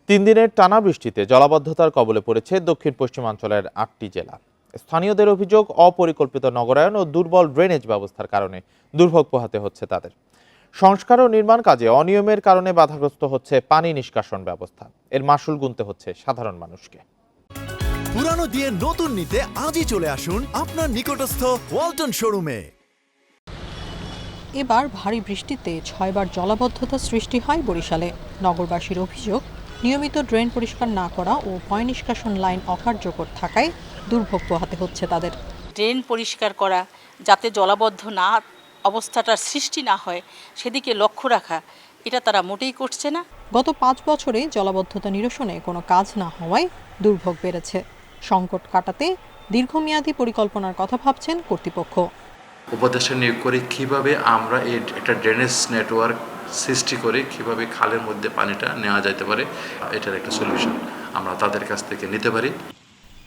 তিন দিনের টানা বৃষ্টিতে জলাবদ্ধতার কবলে পড়েছে দক্ষিণ পশ্চিমাঞ্চলের ৮টি জেলা। স্থানীয়দের অভিযোগ, অপরিকল্পিত নগরায়ন ও দুর্বল ড্রেনেজ ব্যবস্থার কারণে দুর্ভোগ পোহাতে হচ্ছে তাদের। সংস্কার ও নির্মাণ কাজে অনিয়মের কারণে বাধাগ্রস্ত হচ্ছে পানি নিষ্কাশন ব্যবস্থা। এর মাশুল গুনতে হচ্ছে সাধারণ মানুষকে। পুরানো দিয়ে নতুন নিতে আজই চলে আসুন আপনার নিকটস্থ ওয়ালটন শোরুমে। এবার ভারী বৃষ্টিতে 6 বার জলাবদ্ধতা সৃষ্টি হয় বরিশালে। নগরবাসীর অভিযোগ, নিয়মিত ড্রেন পরিষ্কার না করা ও পয় নিষ্কাশন লাইন অকার্যকর থাকায় দুর্ভোগ পোহাতে হচ্ছে তাদের। ড্রেন পরিষ্কার করা, যাতে জলাবদ্ধ না অবস্থাটার সৃষ্টি না হয় সেদিকে লক্ষ্য রাখা, এটা তারা মোটেই করছে না। গত 5 বছরে জলাবদ্ধতা নিরসনে কোনো কাজ না হওয়ায় দুর্ভোগ বেড়েছে। সংকট কাটাতে দীর্ঘমেয়াদী পরিকল্পনার কথা ভাবছেন কর্তৃপক্ষ। উপদেষ্টা নিয়োগ করে কিভাবে আমরা একটা ড্রেনেজ নেটওয়ার্ক সৃষ্টি করে কিভাবে খালের মধ্যে পানিটা নেওয়া যেতে পারে, এটার একটা সলিউশন আমরা তাদের কাছ থেকে নিতে পারি।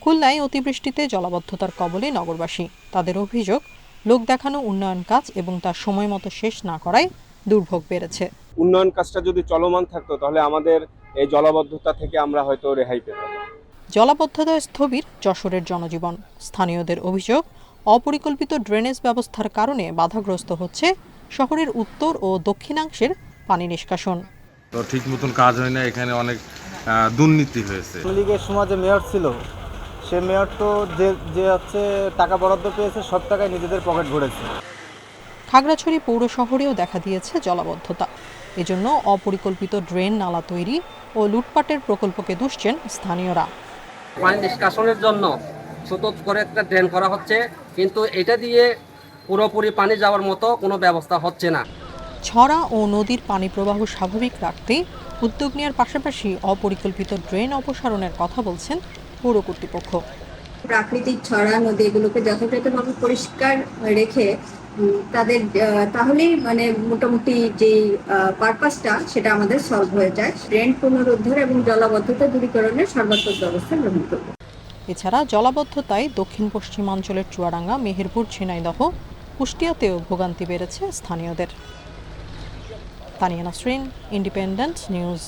খুলনায় অতিবৃষ্টিতে জলাবদ্ধতার কবলে নগরবাসী। তাদের অভিযোগ, লোক দেখানো উন্নয়ন কাজ এবং তার সময় মতো শেষ না করায় দুর্ভোগ বেড়েছে। উন্নয়ন কাজটা যদি চলমান থাকতো তাহলে আমাদের এই জলাবদ্ধতা থেকে আমরা হয়তো রেহাই পেতাম। জলাবদ্ধতায় স্থবির যশোরের জনজীবন। স্থানীয়দের অভিযোগ, অপরিকল্পিত ড্রেনেজ ব্যবস্থার কারণে বাধাগ্রস্ত হচ্ছে শহরের উত্তর ও দক্ষিণাংশের পানি নিষ্কাশন। তো ঠিক মতন কাজ হয় না, এখানে অনেক দুর্নীতি হয়েছে। লীগের সময় যে মেয়র ছিল, সে মেয়র তো যে হচ্ছে টাকা বরাদ্দ পেয়েছে সব টাকায় নিজেদের পকেট ভরেছে। খাগড়াছড়ি পৌর শহরেও দেখা দিয়েছে জলাবদ্ধতা। এজন্য অপরিকল্পিত ড্রেন নালা তৈরি ও লুটপাটের প্রকল্পকে দুষছেন স্থানীয়রা। পানি নিষ্কাশনের জন্য ছোট করে একটা ড্রেন করা হচ্ছে, কিন্তু এটা দিয়ে পুরোপুরি পানি যাওয়ার মতো কোনো ব্যবস্থা হচ্ছে না। ছড়া ও নদীর পানি প্রবাহ স্বাভাবিক রাখতে উদ্যোগ নেওয়ার পাশাপাশি অপরিকল্পিত ড্রেন অপসারণের কথা বলছেন পৌর কর্তৃপক্ষ। প্রাকৃতিক ছড়া নদী এগুলোকে যথাযথভাবে পরিষ্কার রেখে তাদের তাহলেই মোটামুটি যে পারপাসটা সেটা আমাদের সলভ হয়ে যায়। ড্রেন পুনরুদ্ধার এবং জলাবদ্ধতা দূরীকরণের সর্বাত্মক ব্যবস্থা গ্রহণ করব। এছাড়া জলাবদ্ধতায় দক্ষিণ পশ্চিমাঞ্চলের চুয়াডাঙ্গা, মেহেরপুর, ঝিনাইদহ, কুষ্টিয়াতেও ভোগান্তি বেড়েছে স্থানীয়দের। Tania Nasrin, independent news.